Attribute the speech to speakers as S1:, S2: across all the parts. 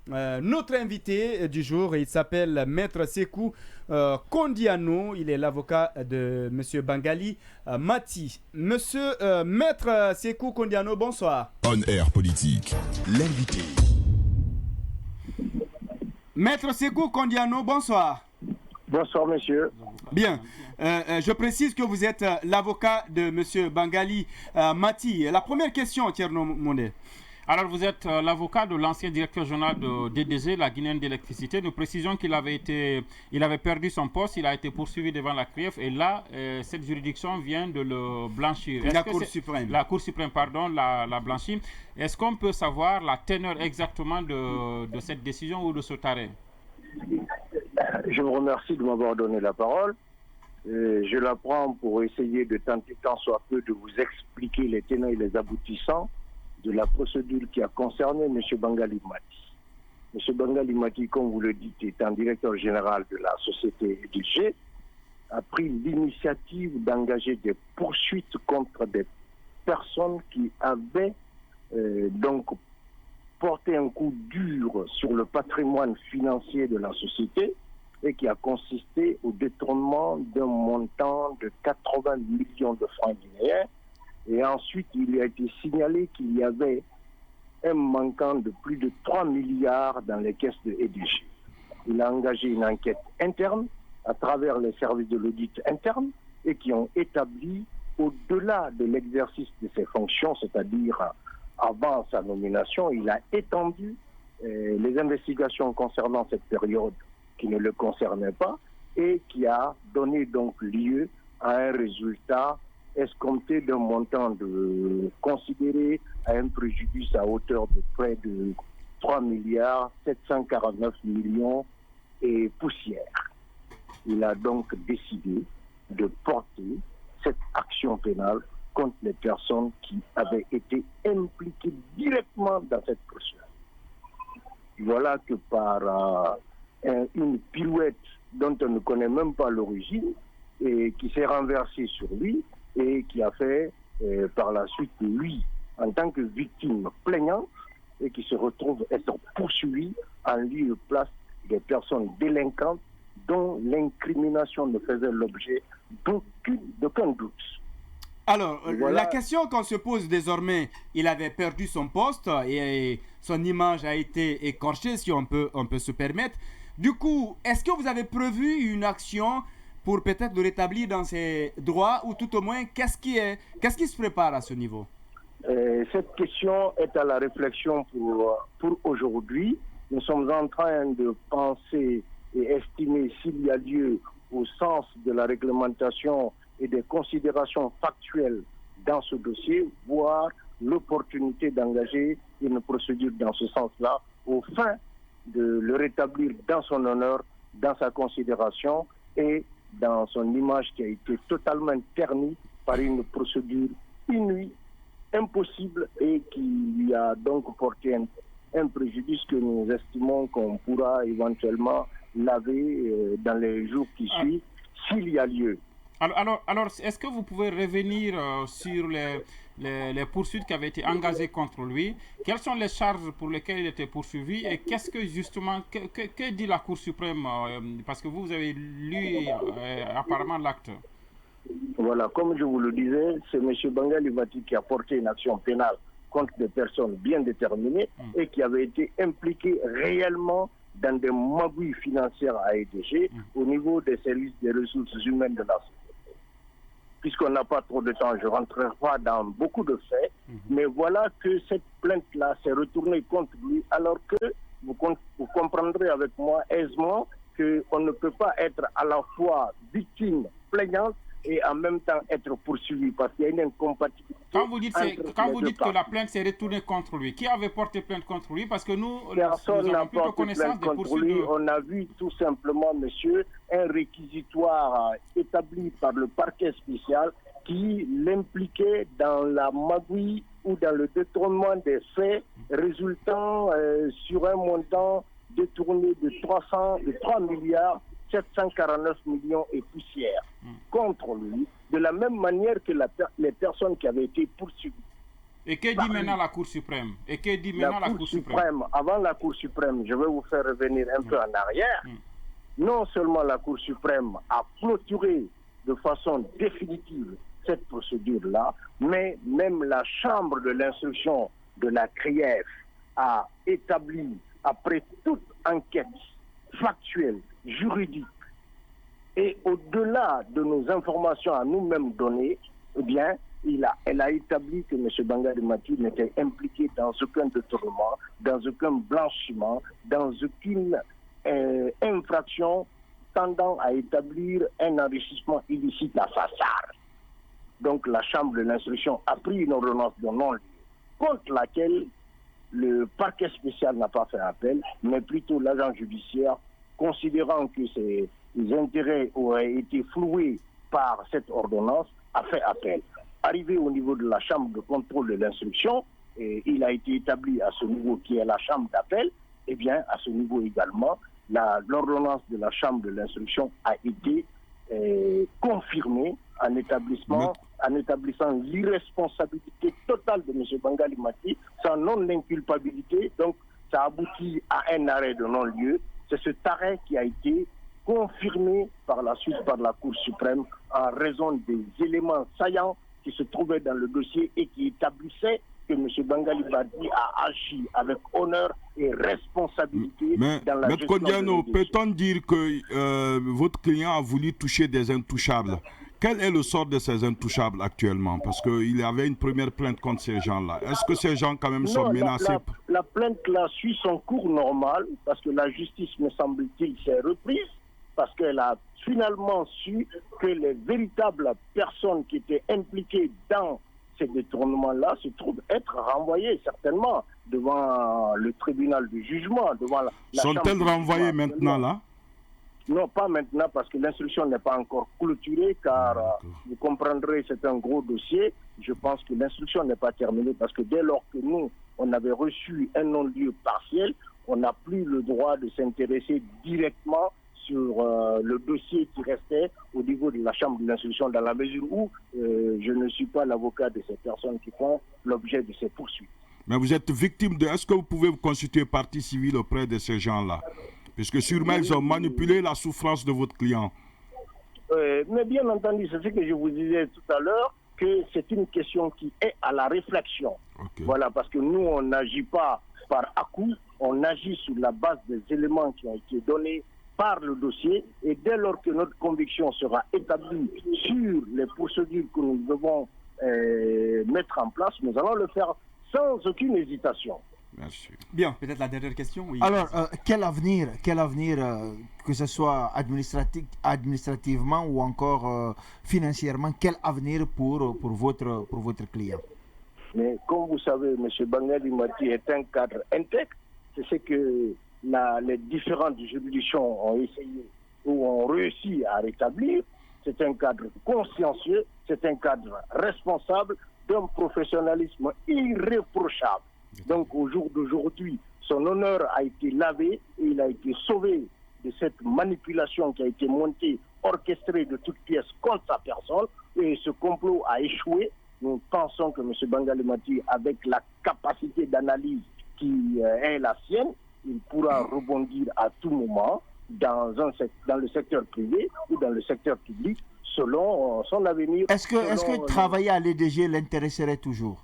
S1: Notre invité du jour, il s'appelle Maître Sekou Kondiano. Il est l'avocat de Monsieur Bangali Mati. Monsieur Maître Sekou Kondiano, bonsoir.
S2: On Air Politique, l'invité.
S1: Maître Sekou Kondiano, bonsoir.
S3: Bonsoir, monsieur.
S1: Bien. Je précise que vous êtes l'avocat de Monsieur Bangali Mati. La première question, Thierno Mondé.
S4: Alors, vous êtes l'avocat de l'ancien directeur général de DDG, la Guinéenne d'électricité. Nous précisons qu'il avait perdu son poste, il a été poursuivi devant la CRIEF et là, cette juridiction vient de le blanchir.
S1: La Cour suprême.
S4: La Cour suprême, pardon, l'a blanchi. Est-ce qu'on peut savoir la teneur exactement de cette décision ou de cet arrêt?
S3: Je vous remercie de m'avoir donné la parole. Je la prends pour essayer de tenter tant soit peu de vous expliquer les tenants et les aboutissants de la procédure qui a concerné M. Bangali Mati. M. Bangali Mati, comme vous le dites, étant directeur général de la société EDG, a pris l'initiative d'engager des poursuites contre des personnes qui avaient donc porté un coup dur sur le patrimoine financier de la société et qui a consisté au détournement d'un montant de 80 millions de francs guinéens. Et ensuite, il a été signalé qu'il y avait un manquant de plus de 3 milliards dans les caisses de EDG. Il a engagé une enquête interne à travers les services de l'audit interne et qui ont établi, au-delà de l'exercice de ses fonctions, c'est-à-dire avant sa nomination, il a étendu les investigations concernant cette période qui ne le concernait pas et qui a donné donc lieu à un résultat escompté d'un montant considéré à un préjudice à hauteur de près de 3 milliards 749 millions et poussière. Il a donc décidé de porter cette action pénale contre les personnes qui avaient été impliquées directement dans cette procédure. Voilà que par une pirouette dont on ne connaît même pas l'origine et qui s'est renversée sur lui, et qui a fait par la suite, lui, en tant que victime plaignante, et qui se retrouve être poursuivi en lieu et place des personnes délinquantes dont l'incrimination ne faisait l'objet d'aucun doute.
S1: Alors, voilà. La question qu'on se pose désormais, il avait perdu son poste et son image a été écorchée, si on peut se permettre. Du coup, est-ce que vous avez prévu une action pour peut-être le rétablir dans ses droits, ou tout au moins, qu'est-ce qui se prépare à ce niveau?
S3: Cette question est à la réflexion pour aujourd'hui. Nous sommes en train de penser et estimer s'il y a lieu, au sens de la réglementation et des considérations factuelles dans ce dossier, voir l'opportunité d'engager une procédure dans ce sens-là, au fin de le rétablir dans son honneur, dans sa considération et dans son image qui a été totalement ternie par une procédure inouïe, impossible et qui lui a donc porté un préjudice que nous estimons qu'on pourra éventuellement laver dans les jours qui suivent, s'il y a lieu.
S4: Alors, est-ce que vous pouvez revenir sur les poursuites qui avaient été engagées contre lui? Quelles sont les charges pour lesquelles il était poursuivi et qu'est-ce que justement, que dit la Cour suprême? Parce que vous avez lu apparemment l'acte.
S3: Voilà, comme je vous le disais, c'est M. Bangali Mati qui a porté une action pénale contre des personnes bien déterminées et qui avaient été impliquées réellement dans des magouilles financières à EDG au niveau des services des ressources humaines de la société. Puisqu'on n'a pas trop de temps, je ne rentrerai pas dans beaucoup de faits, mais voilà que cette plainte-là s'est retournée contre lui, alors que vous comprendrez avec moi aisément qu'on ne peut pas être à la fois victime, plaignante, et en même temps être poursuivi parce qu'il y a une incompatibilité.
S4: Quand vous dites que la plainte s'est retournée contre lui, qui avait porté plainte contre lui? Parce que nous
S3: personne n'a
S4: avons plutôt
S3: porté
S4: connaissance
S3: plainte
S4: des
S3: contre
S4: poursuites.
S3: lui. On a vu tout simplement, monsieur, un réquisitoire établi par le parquet spécial qui l'impliquait dans la magouille ou dans le détournement des faits résultant sur un montant détourné de 3 milliards 749 millions et poussière contre lui, de la même manière que les personnes qui avaient été poursuivies.
S4: Et que dit maintenant la Cour suprême? Et que dit maintenant la Cour suprême?
S3: Avant la Cour suprême, je vais vous faire revenir un peu en arrière. Non seulement la Cour suprême a clôturé de façon définitive cette procédure-là, mais même la Chambre de l'instruction de la CRIEF a établi, après toute enquête factuelle, juridique, et au-delà de nos informations à nous-mêmes données, eh bien, elle a établi que M. Bangali Mati n'était impliqué dans aucun détournement, dans aucun blanchiment, dans aucune infraction tendant à établir un enrichissement illicite à sa charge. Donc la Chambre de l'instruction a pris une ordonnance de non-lieu contre laquelle le parquet spécial n'a pas fait appel, mais plutôt l'agent judiciaire, considérant que ses intérêts auraient été floués par cette ordonnance, a fait appel. Arrivé au niveau de la Chambre de contrôle de l'instruction, et il a été établi à ce niveau qui est la Chambre d'appel, eh bien à ce niveau également, l'ordonnance de la Chambre de l'instruction a été confirmée en établissant l'irresponsabilité totale de M. Bangali Mati, sans non-inculpabilité. Donc, ça aboutit à un arrêt de non-lieu. C'est cet arrêt qui a été confirmé par la suite par la Cour suprême en raison des éléments saillants qui se trouvaient dans le dossier et qui établissaient que M. Bangali Mati a agi avec honneur et responsabilité dans la gestion
S5: Kondiano, peut-on dire que votre client a voulu toucher des intouchables? Quel est le sort de ces intouchables actuellement? Parce qu'il y avait une première plainte contre ces gens-là. Est-ce que ces gens quand même sont menacés?
S3: La plainte là suit son cours normal parce que la justice, me semble-t-il, s'est reprise parce qu'elle a finalement su que les véritables personnes qui étaient impliquées dans ces détournements-là se trouvent être renvoyées certainement devant le tribunal de jugement, devant la
S5: Sont-elles renvoyées maintenant là?
S3: Non, pas maintenant parce que l'instruction n'est pas encore clôturée car vous comprendrez, c'est un gros dossier. Je pense que l'instruction n'est pas terminée parce que dès lors que nous, on avait reçu un non-lieu partiel, on n'a plus le droit de s'intéresser directement sur le dossier qui restait au niveau de la Chambre de l'instruction dans la mesure où je ne suis pas l'avocat de ces personnes qui font l'objet de ces poursuites.
S5: Mais vous êtes victime de... Est-ce que vous pouvez vous constituer partie civile auprès de ces gens-là? Puisque sûrement ils ont manipulé la souffrance de votre client.
S3: Mais bien entendu, c'est ce que je vous disais tout à l'heure, que c'est une question qui est à la réflexion. Okay. Voilà, parce que nous, on n'agit pas par à-coup, on agit sur la base des éléments qui ont été donnés par le dossier, et dès lors que notre conviction sera établie sur les procédures que nous devons mettre en place, nous allons le faire sans aucune hésitation.
S1: Merci. Bien, peut-être la dernière question. Oui.
S6: Alors, quel avenir, que ce soit administrativement ou encore financièrement, quel avenir pour votre client?
S3: Mais comme vous savez, M. Bangali Mati est un cadre intègre. C'est ce que les différentes juridictions ont essayé ou ont réussi à rétablir. C'est un cadre consciencieux, c'est un cadre responsable, d'un professionnalisme irréprochable. Donc au jour d'aujourd'hui, son honneur a été lavé et il a été sauvé de cette manipulation qui a été montée, orchestrée de toutes pièces contre sa personne, et ce complot a échoué. Nous pensons que M. Bangali Mati, avec la capacité d'analyse qui est la sienne, il pourra rebondir à tout moment dans le secteur privé ou dans le secteur public selon son avenir.
S6: Est-ce que travailler à l'EDG l'intéresserait toujours?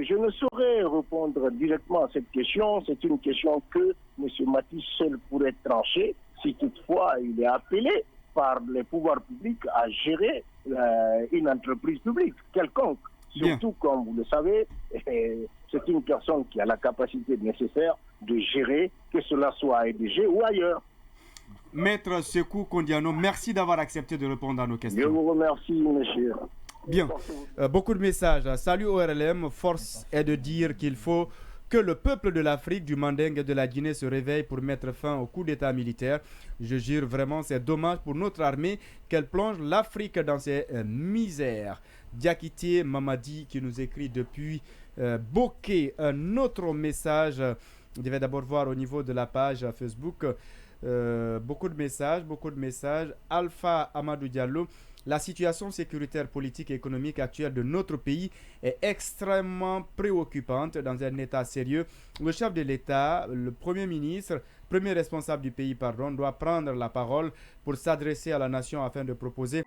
S3: Je ne saurais répondre directement à cette question. C'est une question que M. Mati seul pourrait trancher si toutefois il est appelé par les pouvoirs publics à gérer une entreprise publique quelconque. Surtout, comme vous le savez, c'est une personne qui a la capacité nécessaire de gérer, que cela soit à EDG ou ailleurs.
S1: Maître Sekou Kondiano, merci d'avoir accepté de répondre à nos questions.
S3: Je vous remercie, monsieur.
S1: Bien, beaucoup de messages. Salut ORLM, force est de dire qu'il faut que le peuple de l'Afrique, du Mandingue et de la Guinée se réveille pour mettre fin au coup d'état militaire. Je jure vraiment, c'est dommage pour notre armée qu'elle plonge l'Afrique dans ses misères. Diakité Mamadi qui nous écrit depuis Bokeh un autre message. Je vais d'abord voir au niveau de la page Facebook. Beaucoup de messages. Alpha Amadou Diallo. la situation sécuritaire, politique et économique actuelle de notre pays est extrêmement préoccupante dans un état sérieux. Le chef de l'État, le Premier ministre, premier responsable du pays, doit prendre la parole pour s'adresser à la nation afin de proposer